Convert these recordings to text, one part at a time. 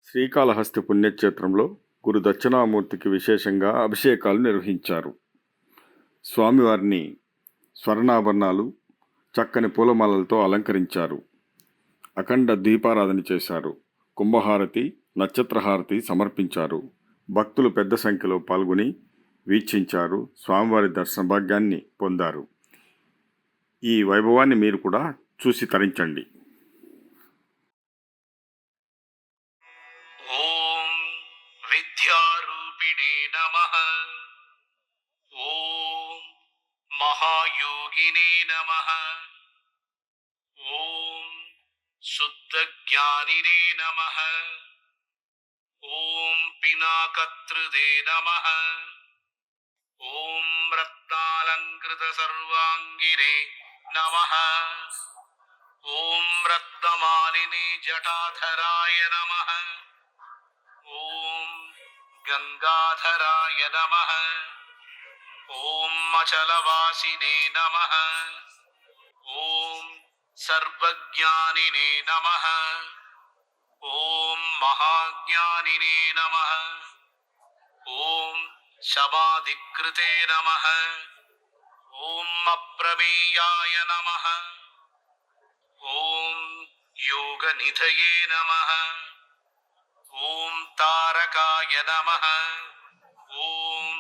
శ్రీకాళహస్తి పుణ్యక్షేత్రంలో గురు దక్షిణామూర్తికి విశేషంగా అభిషేకాలు నిర్వహించారు. స్వామివారిని స్వర్ణాభరణాలు, చక్కని పూలమాలలతో అలంకరించారు. అఖండ దీపారాధన చేశారు. కుంభహారతి, నక్షత్రహారతి సమర్పించారు. భక్తులు పెద్ద సంఖ్యలో పాల్గొని వీక్షించారు. స్వామివారి దర్శన భాగ్యాన్ని పొందారు. ఈ వైభవాన్ని మీరు కూడా చూసి తరించండి. ఓం విద్యారూపిణే నమః. ఓం మహాయోగినే నమః. ఓం శుద్ధజ్ఞానినే నమః. ఓం పినాకతృదే నమః. ఓం రత్నాలంకృత సర్వాంగినే నమః. ఓం రత్నమాలినే జటాధరాయ నమః. ఓం గంగాధరాయ నమః. ఓం అచలవాసినే నమః. ఓం సర్వజ్ఞానినే నమః. ఓం మహాజ్ఞానినే నమః. ఓం సమాధికృతే నమః. ఓం అప్రమేయాయ నమః. ఓం యోగనిధయే నమః. ఓం తారకాయ నమః. ఓం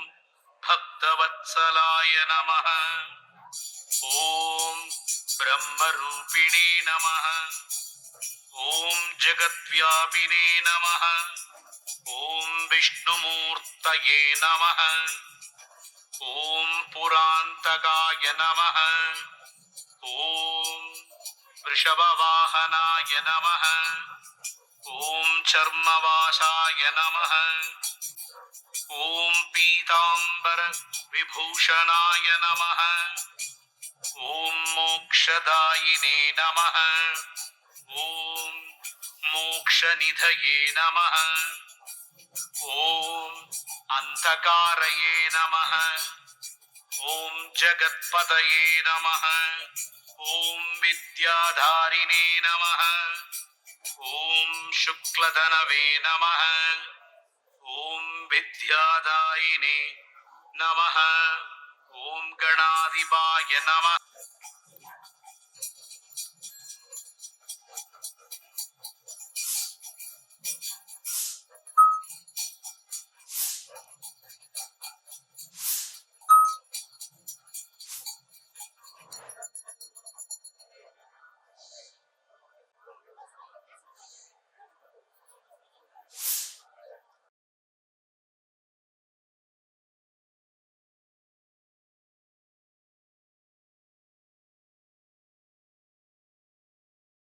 భక్తవత్సలాయ నమః. ఓం బ్రహ్మరూపిణే నమః. ఓం జగద్వ్యాపినే నమః. ఓం విష్ణుమూర్తయే నమః. ఓం పురాంతకాయ నమః. ఓం వృషభవాహనాయ నమః. ఓం చర్మవాసాయ నమః. ఓం పీతాంబర విభూషణాయ నమః. ఓం మోక్షదాయినే నమః. ఓం మోక్షనిధయే నమః. ఓం అంధకారయే నమః. ఓం జగత్పతయే నమః. ఓం విద్యాధారిణే నమః. ఓం శుక్లధనవే నమః. ఓం విద్యాదాయినే నమః. ఓం గణాధిపాయ నమః.